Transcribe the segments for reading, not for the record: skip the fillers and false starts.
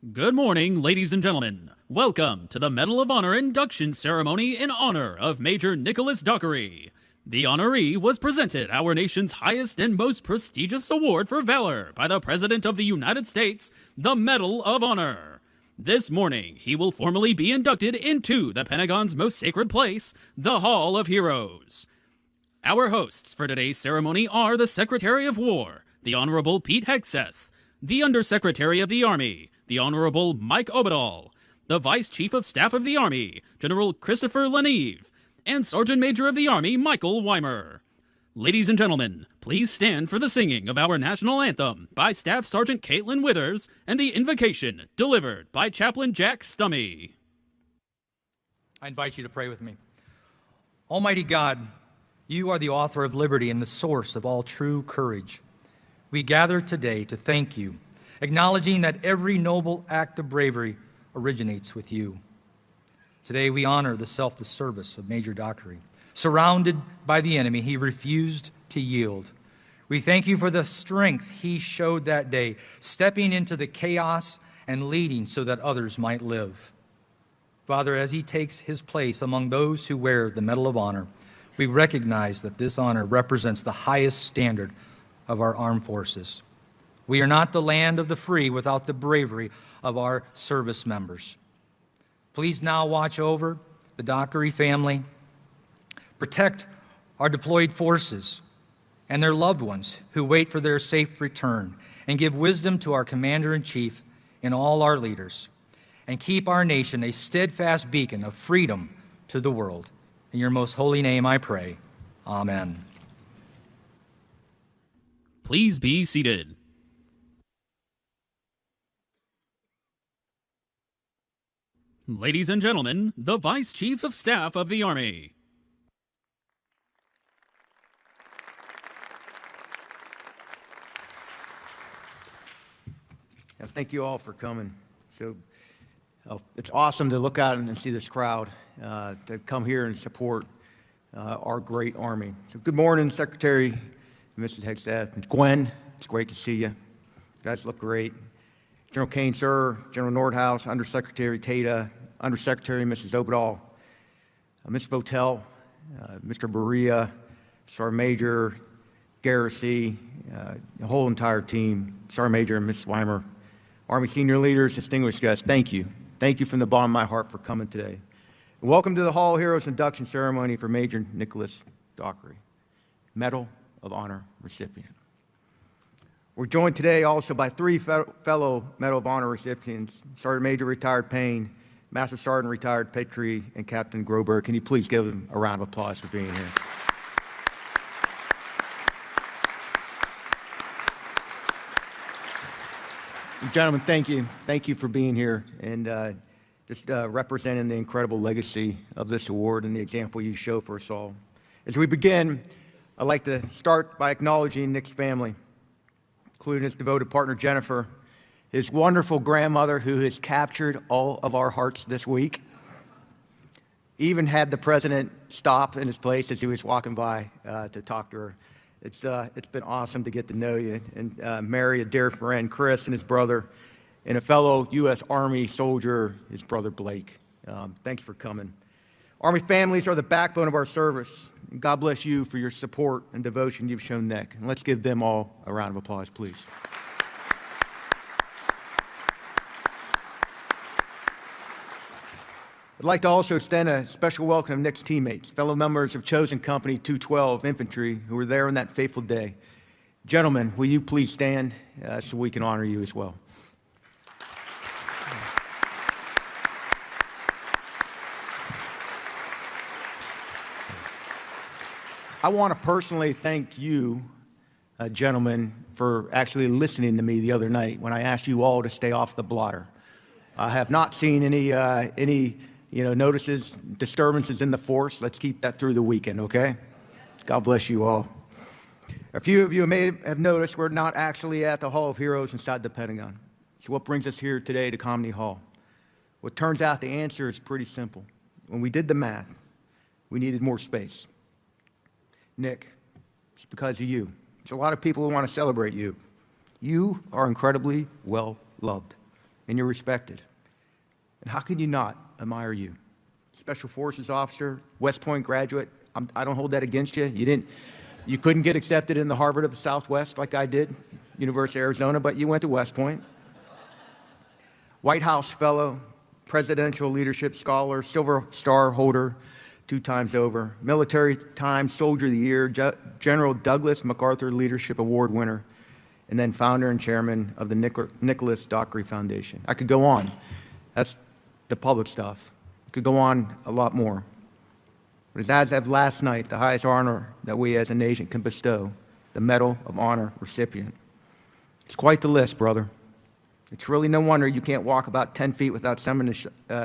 Good morning, ladies and gentlemen. Welcome to the Medal of Honor induction ceremony in honor of Major Nicholas Dockery. The honoree was presented our nation's highest and most prestigious award for valor by the President of the United States, the Medal of Honor. This morning, he will formally be inducted into the Pentagon's most sacred place, the Hall of Heroes. Our hosts for today's ceremony are the Secretary of War, the Honorable Pete Hegseth, the Undersecretary of the Army, the Honorable Mike Obadal, the Vice Chief of Staff of the Army, General Christopher Leneve, and Sergeant Major of the Army, Michael Weimer. Ladies and gentlemen, please stand for the singing of our national anthem by Staff Sergeant Caitlin Withers and the invocation delivered by Chaplain Jack Stummy. I invite you to pray with me. Almighty God, you are the author of liberty and the source of all true courage. We gather today to thank you, acknowledging that every noble act of bravery originates with you. Today we honor the selfless service of Major Dockery. Surrounded by the enemy, he refused to yield. We thank you for the strength he showed that day, stepping into the chaos and leading so that others might live. Father, as he takes his place among those who wear the Medal of Honor, we recognize that this honor represents the highest standard of our armed forces. We are not the land of the free without the bravery of our service members. Please now watch over the Dockery family, protect our deployed forces and their loved ones who wait for their safe return, and give wisdom to our Commander-in-Chief and all our leaders, and keep our nation a steadfast beacon of freedom to the world. In your most holy name I pray. Amen. Please be seated. Ladies and gentlemen, the Vice Chief of Staff of the Army. Thank you all for coming. It's awesome to look out and see this crowd to come here and support our great Army. So good morning, Secretary, Mrs. Hegseth, and Gwen. It's great to see you. You guys look great. General Kane, sir, General Nordhaus, Undersecretary Tata, Undersecretary Mrs. Obadal, Ms. Votel, Mr. Berea, Sergeant Major, Garrissey, the whole entire team, Sergeant Major and Ms. Weimer, Army senior leaders, distinguished guests, thank you. Thank you from the bottom of my heart for coming today. And welcome to the Hall of Heroes induction ceremony for Major Nicholas Dockery, Medal of Honor recipient. We're joined today also by three fellow Medal of Honor recipients, Sergeant Major retired Payne, Master Sergeant retired Petrie, and Captain Groberg. Can you please give them a round of applause for being here? Gentlemen, thank you. Thank you for being here and representing the incredible legacy of this award and the example you show for us all. As we begin, I'd like to start by acknowledging Nick's family, including his devoted partner, Jennifer, his wonderful grandmother, who has captured all of our hearts this week, even had the president stop in his place as he was walking by to talk to her. It's been awesome to get to know you and marry a dear friend, Chris, and his brother, and a fellow U.S. Army soldier, his brother Blake. Thanks for coming. Army families are the backbone of our service. God bless you for your support and devotion you've shown Nick. And let's give them all a round of applause, please. I'd like to also extend a special welcome to Nick's teammates, fellow members of Chosen Company 212 Infantry who were there on that fateful day. Gentlemen, will you please stand so we can honor you as well? I want to personally thank you, gentlemen, for actually listening to me the other night when I asked you all to stay off the blotter. I have not seen any notices, disturbances in the force. Let's keep that through the weekend, okay? God bless you all. A few of you may have noticed we're not actually at the Hall of Heroes inside the Pentagon. So what brings us here today to Comedy Hall? Well, it turns out the answer is pretty simple. When we did the math, we needed more space. Nick, it's because of you. There's a lot of people who want to celebrate you. You are incredibly well loved. and you're respected. And how can you not admire you? Special Forces officer, West Point graduate. I don't hold that against you. You couldn't get accepted in the Harvard of the Southwest like I did, University of Arizona, but you went to West Point. White House fellow, presidential leadership scholar, Silver Star holder 2 times over, Military Times Soldier of the Year, General Douglas MacArthur Leadership Award winner, and then founder and chairman of the Nicholas Dockery Foundation. I could go on. That's the public stuff. I could go on a lot more. But as of last night, the highest honor that we as a nation can bestow, the Medal of Honor recipient. It's quite the list, brother. It's really no wonder you can't walk about 10 feet without someone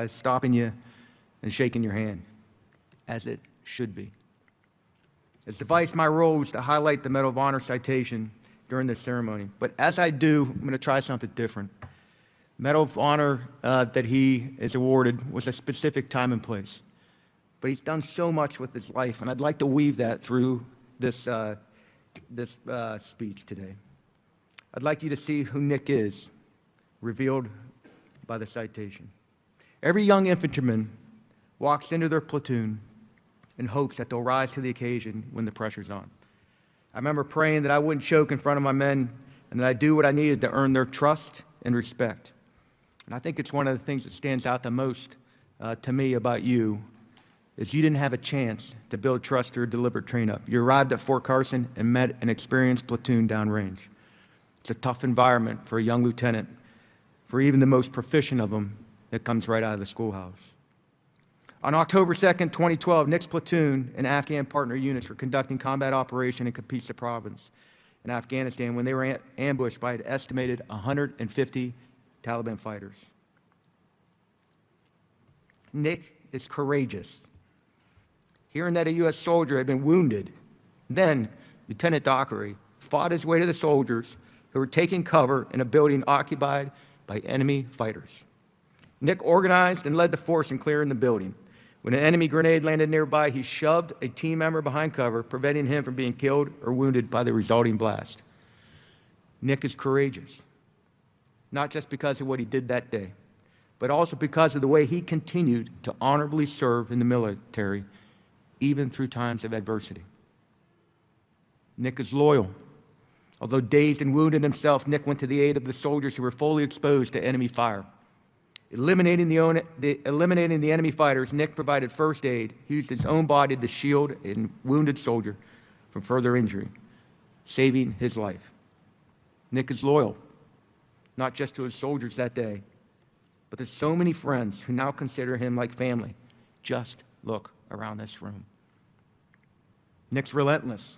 stopping you and shaking your hand, as it should be. It's devised my role was to highlight the Medal of Honor citation during this ceremony. But as I do, I'm going to try something different. Medal of Honor that he is awarded was a specific time and place. But he's done so much with his life, and I'd like to weave that through this speech today. I'd like you to see who Nick is, revealed by the citation. Every young infantryman walks into their platoon in hopes that they'll rise to the occasion when the pressure's on. I remember praying that I wouldn't choke in front of my men and that I'd do what I needed to earn their trust and respect. And I think it's one of the things that stands out the most to me about you is you didn't have a chance to build trust through a deliberate train-up. You arrived at Fort Carson and met an experienced platoon downrange. It's a tough environment for a young lieutenant, for even the most proficient of them that comes right out of the schoolhouse. On October 2nd, 2012, Nick's platoon and Afghan partner units were conducting combat operation in Kapisa Province in Afghanistan when they were ambushed by an estimated 150 Taliban fighters. Nick is courageous. Hearing that a U.S. soldier had been wounded, then Lieutenant Dockery fought his way to the soldiers who were taking cover in a building occupied by enemy fighters. Nick organized and led the force in clearing the building. When an enemy grenade landed nearby, he shoved a team member behind cover, preventing him from being killed or wounded by the resulting blast. Nick is courageous, not just because of what he did that day, but also because of the way he continued to honorably serve in the military, even through times of adversity. Nick is loyal. Although dazed and wounded himself, Nick went to the aid of the soldiers who were fully exposed to enemy fire. Eliminating the enemy fighters, Nick provided first aid. He used his own body to shield a wounded soldier from further injury, saving his life. Nick is loyal, not just to his soldiers that day, but to so many friends who now consider him like family. Just look around this room. Nick's relentless.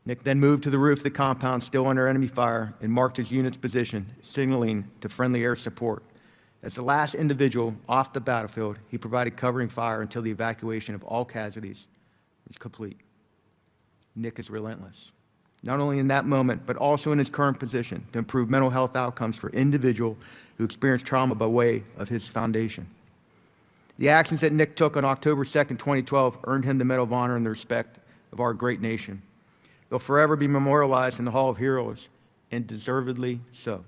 Nick then moved to the roof of the compound, still under enemy fire, and marked his unit's position, signaling to friendly air support. As the last individual off the battlefield, he provided covering fire until the evacuation of all casualties was complete. Nick is relentless, not only in that moment, but also in his current position to improve mental health outcomes for individuals who experience trauma by way of his foundation. The actions that Nick took on October 2nd, 2012 earned him the Medal of Honor and the respect of our great nation. They'll forever be memorialized in the Hall of Heroes, and deservedly so.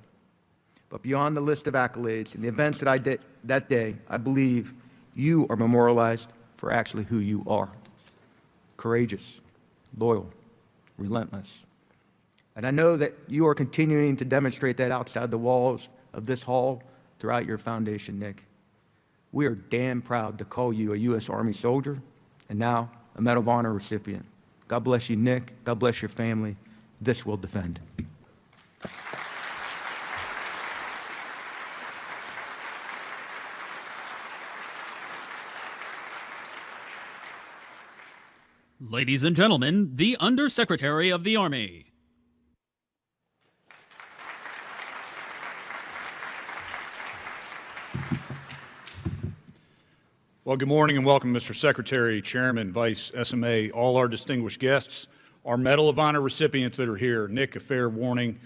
But beyond the list of accolades and the events that I did that day, I believe you are memorialized for actually who you are. Courageous, loyal, relentless. And I know that you are continuing to demonstrate that outside the walls of this hall throughout your foundation, Nick. We are damn proud to call you a U.S. Army soldier and now a Medal of Honor recipient. God bless you, Nick. God bless your family. This will defend. Ladies and gentlemen, the Undersecretary of the Army. Well, good morning and welcome, Mr. Secretary, Chairman, Vice, SMA, all our distinguished guests, our Medal of Honor recipients that are here. Nick, a fair warning.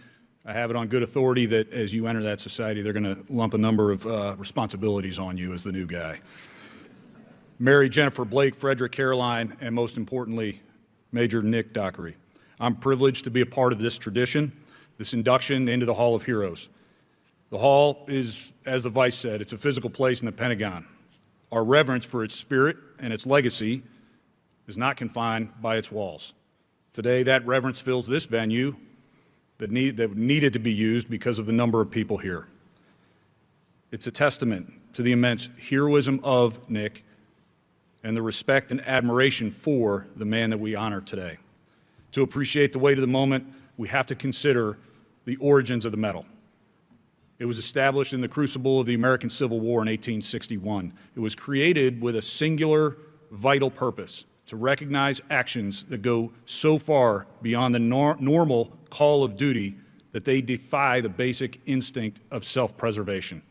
I have it on good authority that as you enter that society, they're going to lump a number of responsibilities on you as the new guy. Mary Jennifer Blake, Frederick Caroline, and most importantly, Major Nick Dockery. I'm privileged to be a part of this tradition, this induction into the Hall of Heroes. The hall is, as the Vice said, it's a physical place in the Pentagon. Our reverence for its spirit and its legacy is not confined by its walls. Today, that reverence fills this venue that needed to be used because of the number of people here. It's a testament to the immense heroism of Nick and the respect and admiration for the man that we honor today. To appreciate the weight of the moment, we have to consider the origins of the medal. It was established in the crucible of the American Civil War in 1861. It was created with a singular, vital purpose: to recognize actions that go so far beyond the normal call of duty that they defy the basic instinct of self-preservation.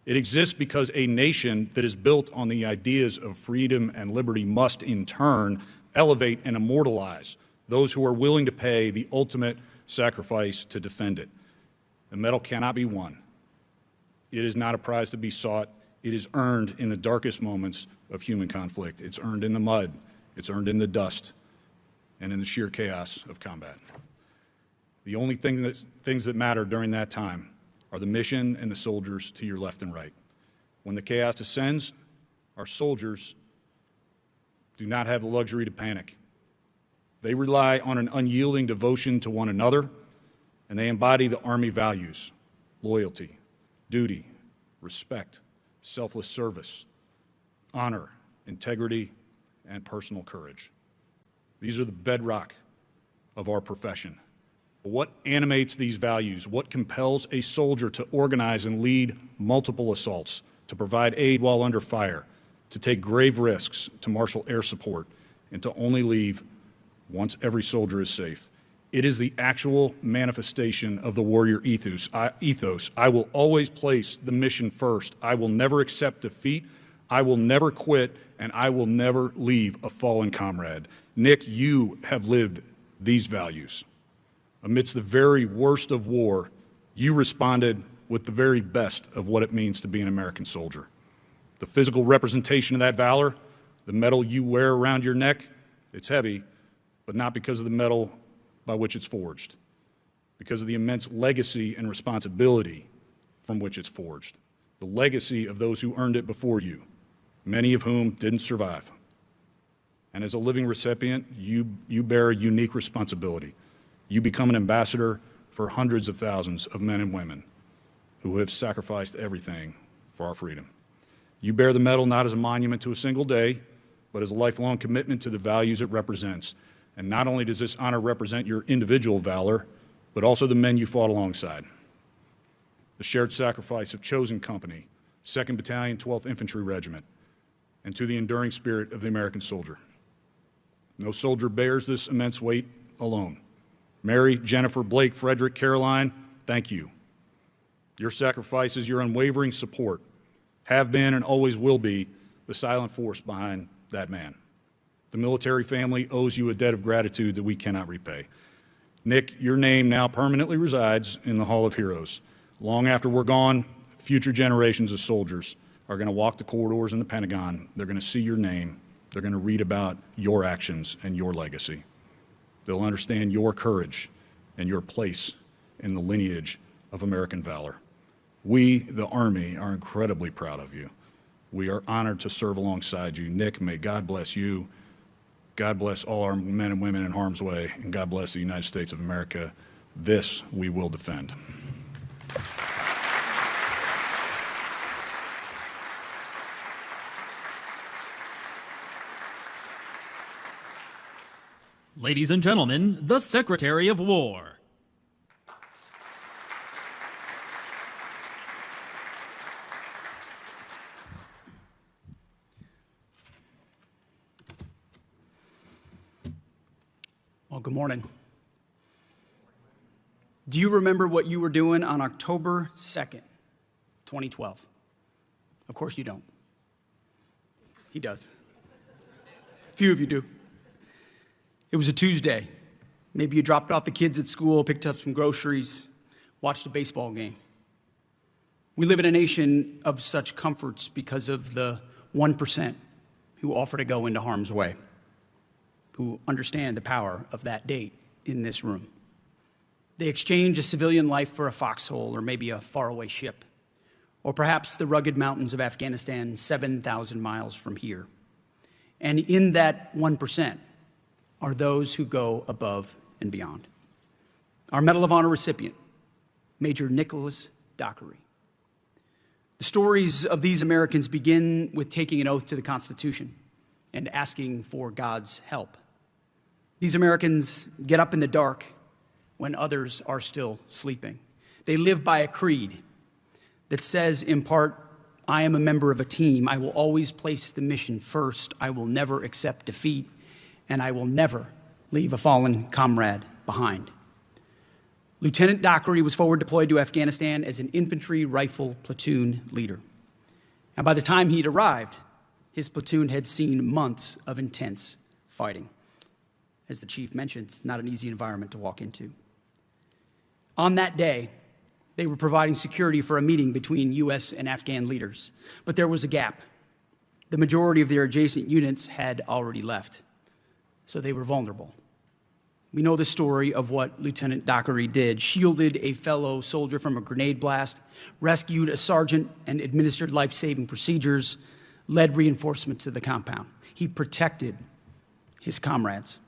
It exists because a nation that is built on the ideas of freedom and liberty must, in turn, elevate and immortalize those who are willing to pay the ultimate sacrifice to defend it. The medal cannot be won. It is not a prize to be sought. It is earned in the darkest moments of human conflict. It's earned in the mud. It's earned in the dust and in the sheer chaos of combat. The only things that matter during that time are the mission and the soldiers to your left and right. When the chaos descends, our soldiers do not have the luxury to panic. They rely on an unyielding devotion to one another, and they embody the Army values: loyalty, duty, respect, selfless service, honor, integrity, and personal courage. These are the bedrock of our profession. But what animates these values? What compels a soldier to organize and lead multiple assaults, to provide aid while under fire, to take grave risks, to marshal air support, and to only leave once every soldier is safe? It is the actual manifestation of the warrior ethos. I will always place the mission first. I will never accept defeat. I will never quit, and I will never leave a fallen comrade. Nick, you have lived these values. Amidst the very worst of war, you responded with the very best of what it means to be an American soldier. The physical representation of that valor, the medal you wear around your neck, it's heavy, but not because of the metal by which it's forged, because of the immense legacy and responsibility from which it's forged, the legacy of those who earned it before you, many of whom didn't survive. And as a living recipient, you bear a unique responsibility. You become an ambassador for hundreds of thousands of men and women who have sacrificed everything for our freedom. You bear the medal not as a monument to a single day, but as a lifelong commitment to the values it represents. And not only does this honor represent your individual valor, but also the men you fought alongside. The shared sacrifice of chosen company, 2nd Battalion, 12th Infantry Regiment, and to the enduring spirit of the American soldier. No soldier bears this immense weight alone. Mary, Jennifer, Blake, Frederick, Caroline, thank you. Your sacrifices, your unwavering support have been and always will be the silent force behind that man. The military family owes you a debt of gratitude that we cannot repay. Nick, your name now permanently resides in the Hall of Heroes. Long after we're gone, future generations of soldiers are going to walk the corridors in the Pentagon. They're going to see your name. They're going to read about your actions and your legacy. They'll understand your courage and your place in the lineage of American valor. We, the Army, are incredibly proud of you. We are honored to serve alongside you. Nick, may God bless you. God bless all our men and women in harm's way, and God bless the United States of America. This we will defend. Ladies and gentlemen, the Secretary of War. Well, good morning. Do you remember what you were doing on October 2nd, 2012? Of course you don't. He does. A few of you do. It was a Tuesday. Maybe you dropped off the kids at school, picked up some groceries, watched a baseball game. We live in a nation of such comforts because of the 1% who offer to go into harm's way, who understand the power of that date in this room. They exchange a civilian life for a foxhole or maybe a faraway ship. or perhaps the rugged mountains of Afghanistan 7,000 miles from here. And in that 1% are those who go above and beyond. Our Medal of Honor recipient, Major Nicholas Dockery. The stories of these Americans begin with taking an oath to the Constitution and asking for God's help. These Americans get up in the dark when others are still sleeping. They live by a creed that says, in part, I am a member of a team. I will always place the mission first. I will never accept defeat, and I will never leave a fallen comrade behind. Lieutenant Dockery was forward deployed to Afghanistan as an infantry rifle platoon leader. And by the time he'd arrived, his platoon had seen months of intense fighting. As the chief mentioned, not an easy environment to walk into. On that day, they were providing security for a meeting between U.S. and Afghan leaders. But there was a gap. The majority of their adjacent units had already left, so they were vulnerable. We know the story of what Lieutenant Dockery did. Shielded a fellow soldier from a grenade blast, rescued a sergeant and administered life-saving procedures, led reinforcements to the compound. He protected his comrades.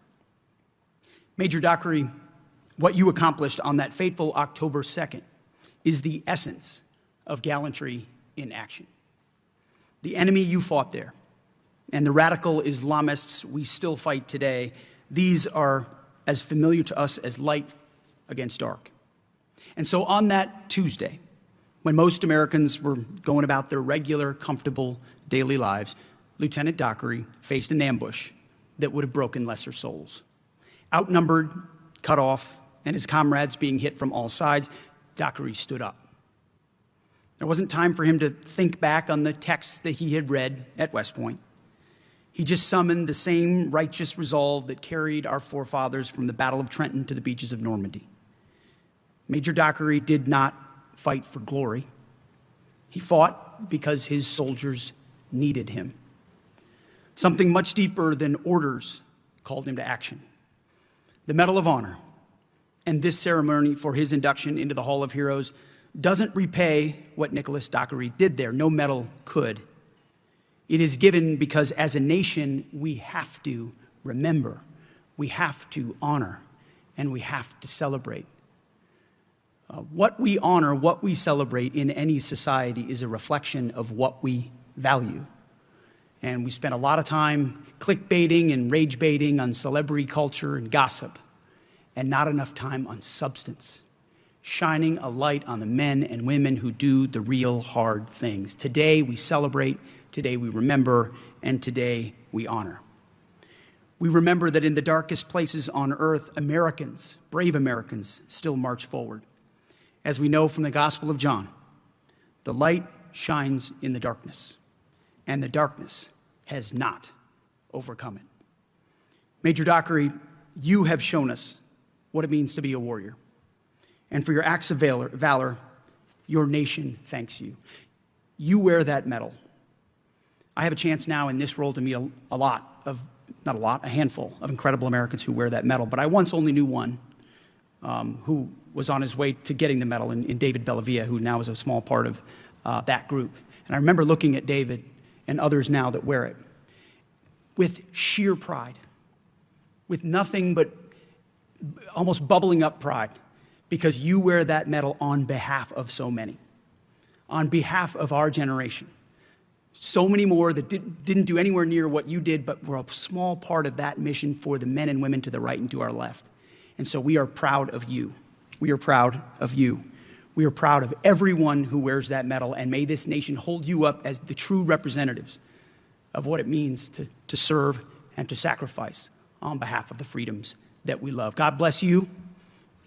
Major Dockery, what you accomplished on that fateful October 2nd is the essence of gallantry in action. The enemy you fought there, and the radical Islamists we still fight today, these are as familiar to us as light against dark. And so on that Tuesday, when most Americans were going about their regular, comfortable daily lives, Lieutenant Dockery faced an ambush that would have broken lesser souls. Outnumbered, cut off, and his comrades being hit from all sides, Dockery stood up. There wasn't time for him to think back on the texts that he had read at West Point. He just summoned the same righteous resolve that carried our forefathers from the Battle of Trenton to the beaches of Normandy. Major Dockery did not fight for glory. He fought because his soldiers needed him. Something much deeper than orders called him to action. The Medal of Honor and this ceremony for his induction into the Hall of Heroes doesn't repay what Nicholas Dockery did there. No medal could. It is given because as a nation, we have to remember, we have to honor, and we have to celebrate. What we honor, what we celebrate in any society is a reflection of what we value. And we spend a lot of time clickbaiting and rage baiting on celebrity culture and gossip, and not enough time on substance, shining a light on the men and women who do the real hard things. Today we celebrate, today we remember, and today we honor. We remember that in the darkest places on earth, Americans, brave Americans, still march forward. As we know from the Gospel of John, the light shines in the darkness, and the darkness has not overcome it. Major Dockery, you have shown us what it means to be a warrior. And for your acts of valor, your nation thanks you. You wear that medal. I have a chance now in this role to meet a handful of incredible Americans who wear that medal, but I once only knew one who was on his way to getting the medal in David Bellavia, who now is a small part of that group. And I remember looking at David and others now that wear it with sheer pride, with nothing but almost bubbling up pride, because you wear that medal on behalf of so many, on behalf of our generation. So many more that didn't do anywhere near what you did, but were a small part of that mission for the men and women to the right and to our left. And so we are proud of you. We are proud of you. We are proud of everyone who wears that medal, and may this nation hold you up as the true representatives of what it means to serve and to sacrifice on behalf of the freedoms that we love. God bless you,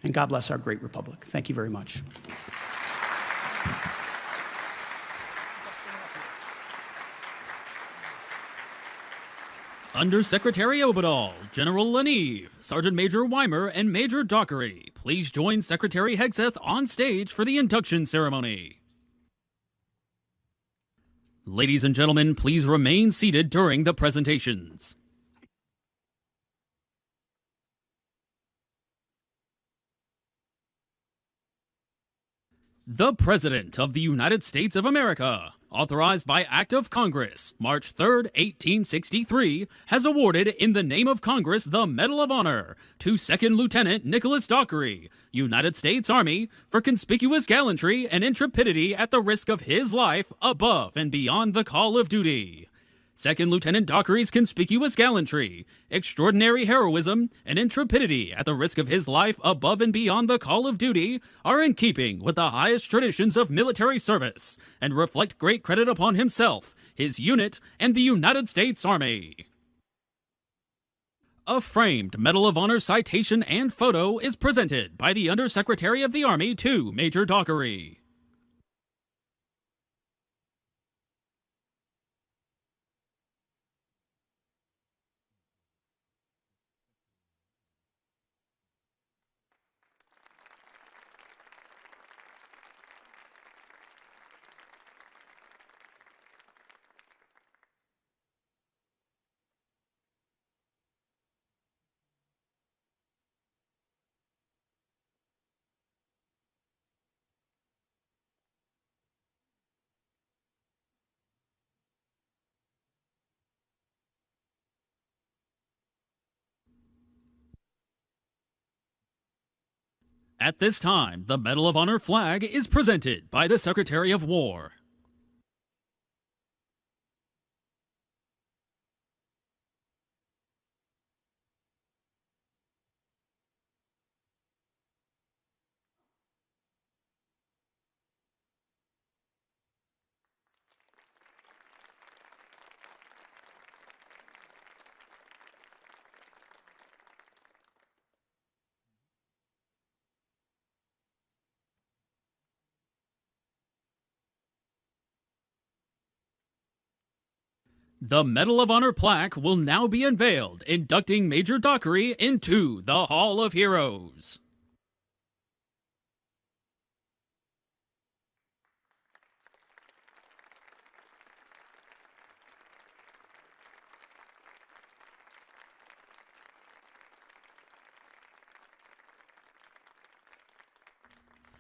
and God bless our great republic. Thank you very much. Undersecretary Obadal, General Leneve, Sergeant Major Weimer, and Major Dockery, please join Secretary Hegseth on stage for the induction ceremony. Ladies and gentlemen, please remain seated during the presentations. The President of the United States of America, authorized by Act of Congress, March 3, 1863, has awarded in the name of Congress the Medal of Honor to 2nd Lieutenant Nicholas Dockery, United States Army, for conspicuous gallantry and intrepidity at the risk of his life above and beyond the call of duty. 2nd Lieutenant Dockery's conspicuous gallantry, extraordinary heroism, and intrepidity at the risk of his life above and beyond the call of duty are in keeping with the highest traditions of military service and reflect great credit upon himself, his unit, and the United States Army. A framed Medal of Honor citation and photo is presented by the Undersecretary of the Army to Major Dockery. At this time, the Medal of Honor flag is presented by the Secretary of War. The Medal of Honor plaque will now be unveiled, inducting Major Dockery into the Hall of Heroes.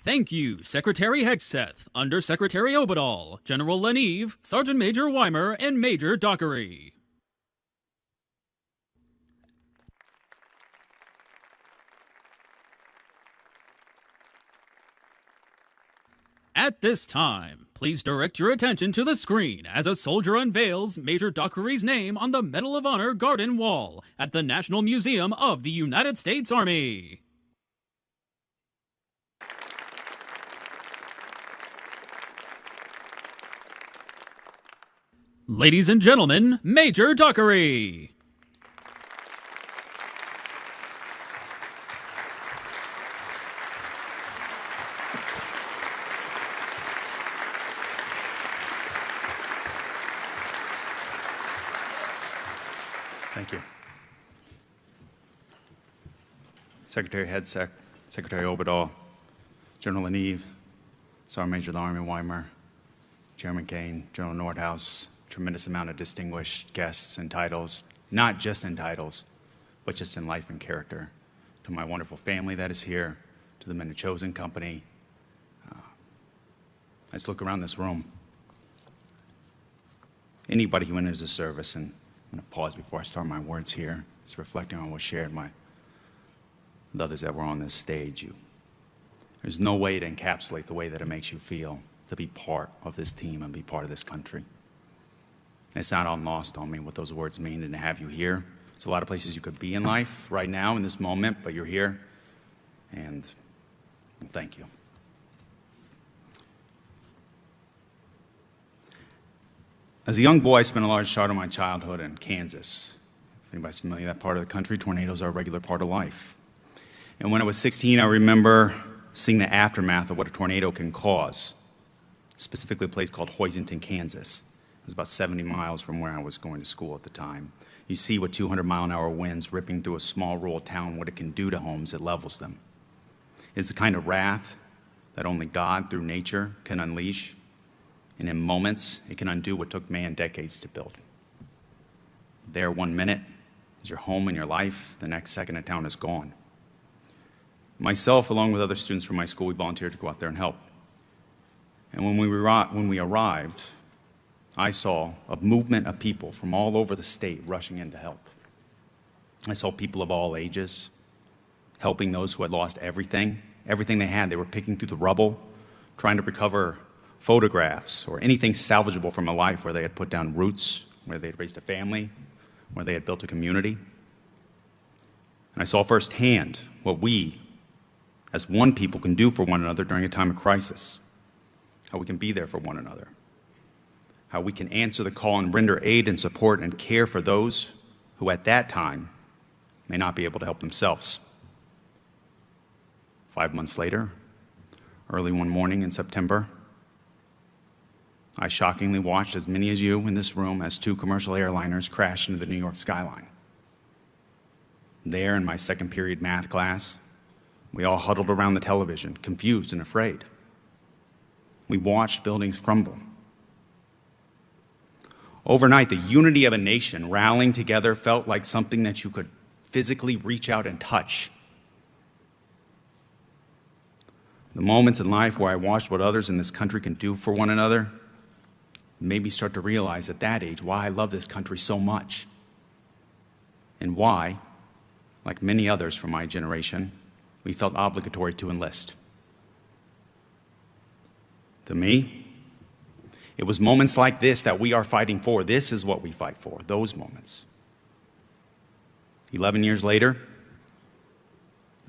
Thank you, Secretary Hegseth, Undersecretary Obadal, General Leneve, Sergeant Major Weimer, and Major Dockery. At this time, please direct your attention to the screen as a soldier unveils Major Dockery's name on the Medal of Honor Garden Wall at the National Museum of the United States Army. Ladies and gentlemen, Major Dockery. Thank you. Secretary Hegseth, Secretary Obadal, General Leneve, Sergeant Major of the Army Weimer, Chairman Kane, General Nordhaus, tremendous amount of distinguished guests and titles, not just in titles, but just in life and character. To my wonderful family that is here, to the men of Chosen Company. I just look around this room. Anybody who enters the service, and I'm going to pause before I start my words here, just reflecting on what's shared with others that were on this stage. There's no way to encapsulate the way that it makes you feel to be part of this team and be part of this country. It's not all lost on me what those words mean, and to have you here. There's a lot of places you could be in life right now in this moment, but you're here, and thank you. As a young boy, I spent a large part of my childhood in Kansas. If anybody's familiar with that part of the country, tornadoes are a regular part of life. And when I was 16, I remember seeing the aftermath of what a tornado can cause, specifically a place called Hoisington, Kansas. It was about 70 miles from where I was going to school at the time. You see what 200-mile-an-hour winds ripping through a small rural town, what it can do to homes, it levels them. It's the kind of wrath that only God, through nature, can unleash. And in moments, it can undo what took man decades to build. There, 1 minute is your home and your life. The next second, a town is gone. Myself, along with other students from my school, we volunteered to go out there and help. And when we arrived, I saw a movement of people from all over the state rushing in to help. I saw people of all ages helping those who had lost everything they had. They were picking through the rubble, trying to recover photographs or anything salvageable from a life where they had put down roots, where they had raised a family, where they had built a community. And I saw firsthand what we, as one people, can do for one another during a time of crisis, how we can be there for one another, how we can answer the call and render aid and support and care for those who at that time may not be able to help themselves. 5 months later, early one morning in September, I shockingly watched as many as you in this room as 2 commercial airliners crashed into the New York skyline. There in my second period math class, we all huddled around the television, confused and afraid. We watched buildings crumble. Overnight, the unity of a nation rallying together felt like something that you could physically reach out and touch. The moments in life where I watched what others in this country can do for one another made me start to realize at that age why I love this country so much, and why, like many others from my generation, we felt obligatory to enlist. To me, it was moments like this that we are fighting for. This is what we fight for, those moments. 11 years later,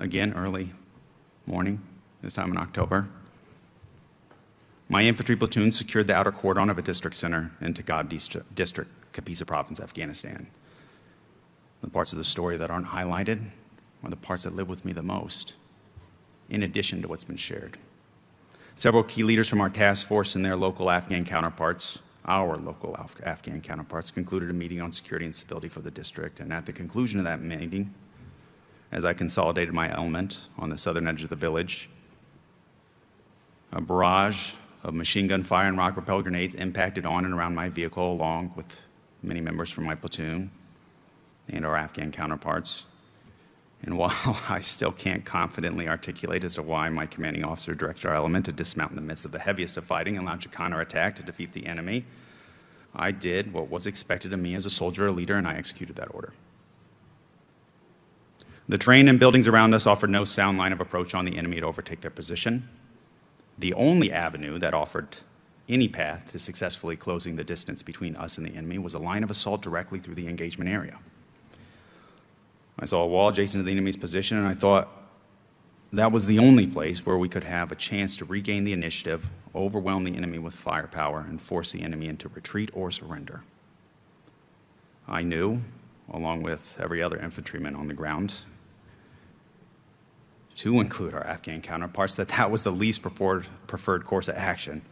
again early morning, this time in October, my infantry platoon secured the outer cordon of a district center in Tagab District, Kapisa Province, Afghanistan. The parts of the story that aren't highlighted are the parts that live with me the most, in addition to what's been shared. Several key leaders from our task force and their local Afghan counterparts, Afghan counterparts, concluded a meeting on security and stability for the district. And at the conclusion of that meeting, as I consolidated my element on the southern edge of the village, a barrage of machine gun fire and rock-propelled grenades impacted on and around my vehicle, along with many members from my platoon and our Afghan counterparts. And while I still can't confidently articulate as to why my commanding officer directed our element to dismount in the midst of the heaviest of fighting and launch a counterattack to defeat the enemy, I did what was expected of me as a soldier or leader, and I executed that order. The terrain and buildings around us offered no sound line of approach on the enemy to overtake their position. The only avenue that offered any path to successfully closing the distance between us and the enemy was a line of assault directly through the engagement area. I saw a wall adjacent to the enemy's position, and I thought that was the only place where we could have a chance to regain the initiative, overwhelm the enemy with firepower, and force the enemy into retreat or surrender. I knew, along with every other infantryman on the ground, to include our Afghan counterparts, that that was the least preferred course of action.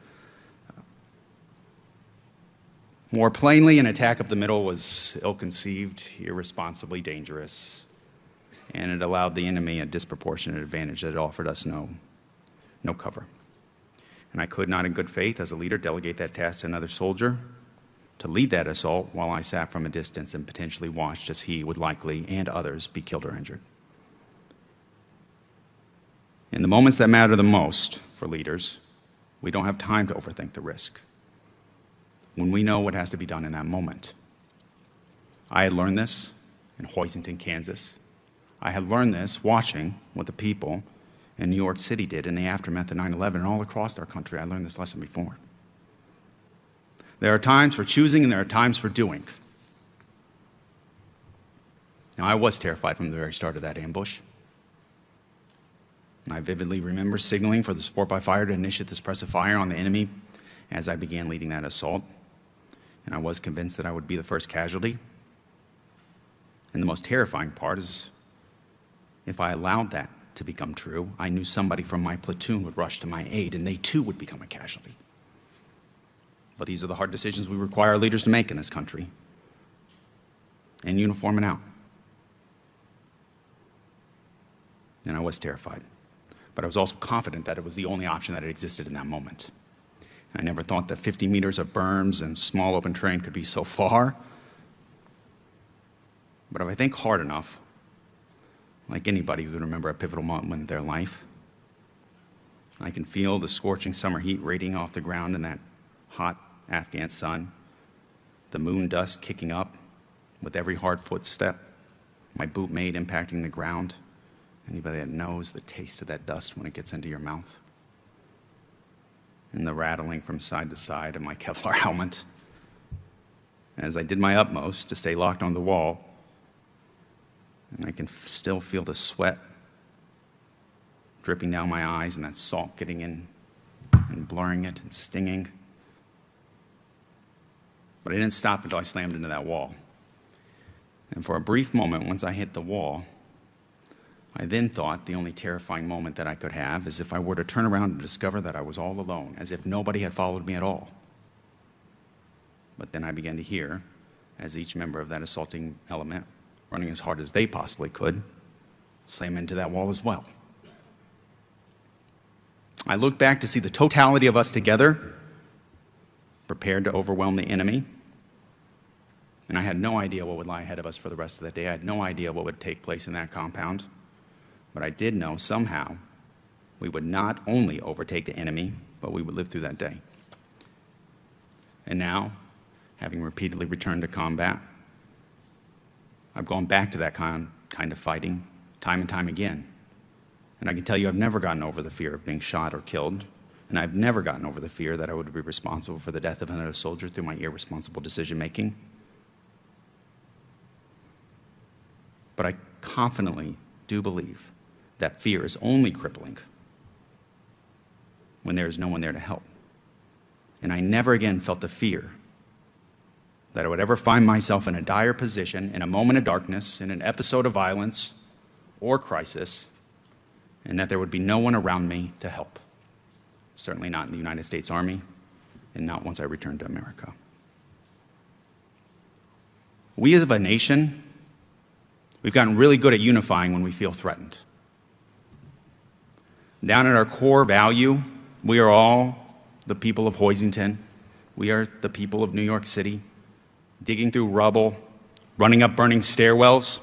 More plainly, an attack up the middle was ill-conceived, irresponsibly dangerous, and it allowed the enemy a disproportionate advantage that it offered us no cover. And I could not, in good faith, as a leader, delegate that task to another soldier to lead that assault while I sat from a distance and potentially watched as he would likely, and others, be killed or injured. In the moments that matter the most for leaders, we don't have time to overthink the risk when we know what has to be done in that moment. I had learned this in Hoisington, Kansas. I had learned this watching what the people in New York City did in the aftermath of 9/11, and all across our country. I learned this lesson before. There are times for choosing and there are times for doing. Now, I was terrified from the very start of that ambush. I vividly remember signaling for the support by fire to initiate the suppressive fire on the enemy as I began leading that assault. And I was convinced that I would be the first casualty. And the most terrifying part is, if I allowed that to become true, I knew somebody from my platoon would rush to my aid, and they too would become a casualty. But these are the hard decisions we require our leaders to make in this country, in uniform and out. And I was terrified. But I was also confident that it was the only option that had existed in that moment. I never thought that 50 meters of berms and small open terrain could be so far. But if I think hard enough, like anybody who can remember a pivotal moment in their life, I can feel the scorching summer heat radiating off the ground in that hot Afghan sun, the moon dust kicking up with every hard footstep, my boot made impacting the ground. Anybody that knows the taste of that dust when it gets into your mouth. And the rattling from side to side of my Kevlar helmet. As I did my utmost to stay locked on the wall, and I can still feel the sweat dripping down my eyes and that salt getting in and blurring it and stinging. But I didn't stop until I slammed into that wall. And for a brief moment, once I hit the wall, I then thought the only terrifying moment that I could have is if I were to turn around and discover that I was all alone, as if nobody had followed me at all. But then I began to hear, as each member of that assaulting element, running as hard as they possibly could, slam into that wall as well. I looked back to see the totality of us together, prepared to overwhelm the enemy. And I had no idea what would lie ahead of us for the rest of the day. I had no idea what would take place in that compound. But I did know somehow we would not only overtake the enemy, but we would live through that day. And now, having repeatedly returned to combat, I've gone back to that kind of fighting time and time again. And I can tell you I've never gotten over the fear of being shot or killed, and I've never gotten over the fear that I would be responsible for the death of another soldier through my irresponsible decision-making. But I confidently do believe that fear is only crippling when there is no one there to help. And I never again felt the fear that I would ever find myself in a dire position, in a moment of darkness, in an episode of violence or crisis, and that there would be no one around me to help. Certainly not in the United States Army, and not once I returned to America. We as a nation, we've gotten really good at unifying when we feel threatened. Down at our core value, we are all the people of Hoisington. We are the people of New York City, digging through rubble, running up burning stairwells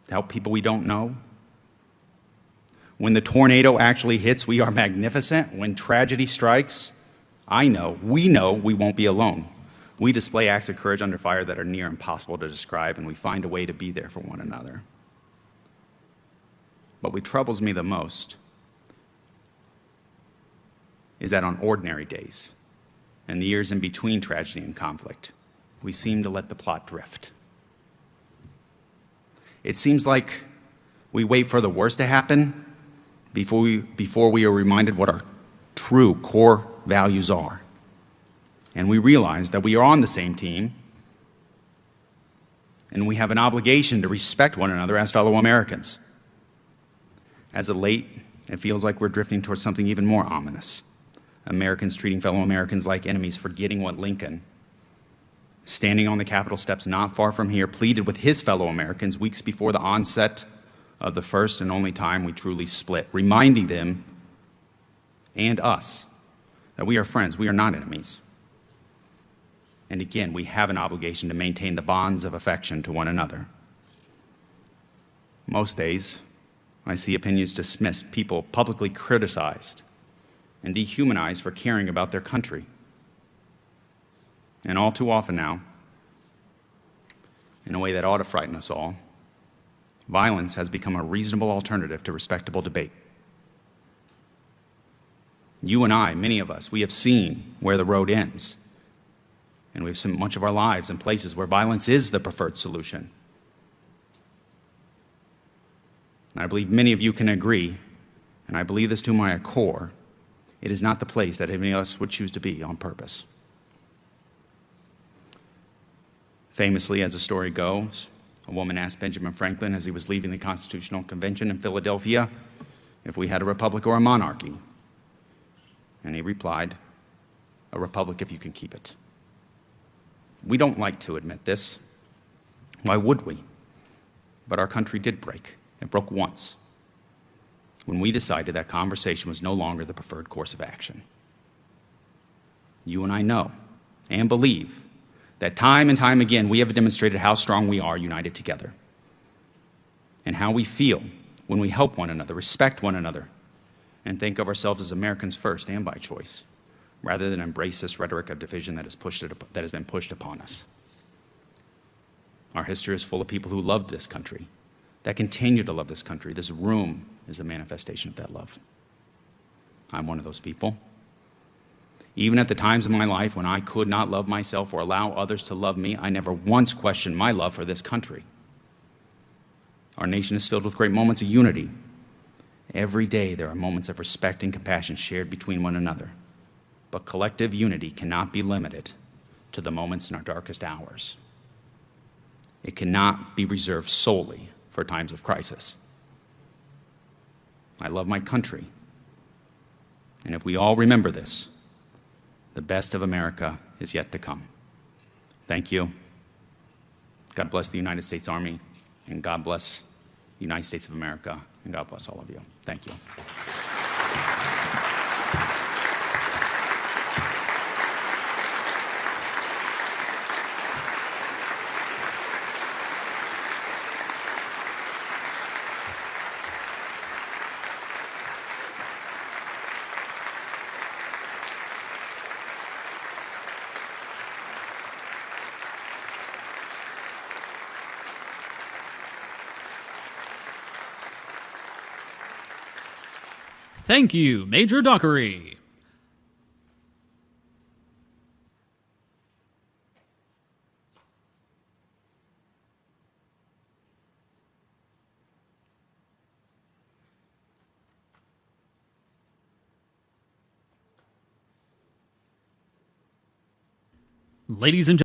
to help people we don't know. When the tornado actually hits, we are magnificent. When tragedy strikes, we know we won't be alone. We display acts of courage under fire that are near impossible to describe, and we find a way to be there for one another. But what troubles me the most is that on ordinary days, and the years in between tragedy and conflict, we seem to let the plot drift. It seems like we wait for the worst to happen before we are reminded what our true core values are. And we realize that we are on the same team, and we have an obligation to respect one another as fellow Americans. As of late, it feels like we're drifting towards something even more ominous. Americans treating fellow Americans like enemies, forgetting what Lincoln, standing on the Capitol steps not far from here, pleaded with his fellow Americans weeks before the onset of the first and only time we truly split, reminding them and us that we are friends, we are not enemies. And again, we have an obligation to maintain the bonds of affection to one another. Most days, I see opinions dismissed, people publicly criticized and dehumanized for caring about their country. And all too often now, in a way that ought to frighten us all, violence has become a reasonable alternative to respectable debate. You and I, many of us, we have seen where the road ends. And we've spent much of our lives in places where violence is the preferred solution. And I believe many of you can agree, and I believe this to my core, it is not the place that any of us would choose to be on purpose. Famously, as the story goes, a woman asked Benjamin Franklin as he was leaving the Constitutional Convention in Philadelphia if we had a republic or a monarchy. And he replied, "A republic if you can keep it." We don't like to admit this. Why would we? But our country did break. It broke once, when we decided that conversation was no longer the preferred course of action. You and I know and believe that time and time again we have demonstrated how strong we are united together, and how we feel when we help one another, respect one another, and think of ourselves as Americans first and by choice, rather than embrace this rhetoric of division that has been pushed upon us. Our history is full of people who loved this country, that continue to love this country. This room is a manifestation of that love. I'm one of those people. Even at the times of my life when I could not love myself or allow others to love me, I never once questioned my love for this country. Our nation is filled with great moments of unity. Every day there are moments of respect and compassion shared between one another. But collective unity cannot be limited to the moments in our darkest hours. It cannot be reserved solely for times of crisis. I love my country. And if we all remember this, the best of America is yet to come. Thank you. God bless the United States Army, and God bless the United States of America, and God bless all of you. Thank you. Thank you, Major Dockery. Ladies and gentlemen,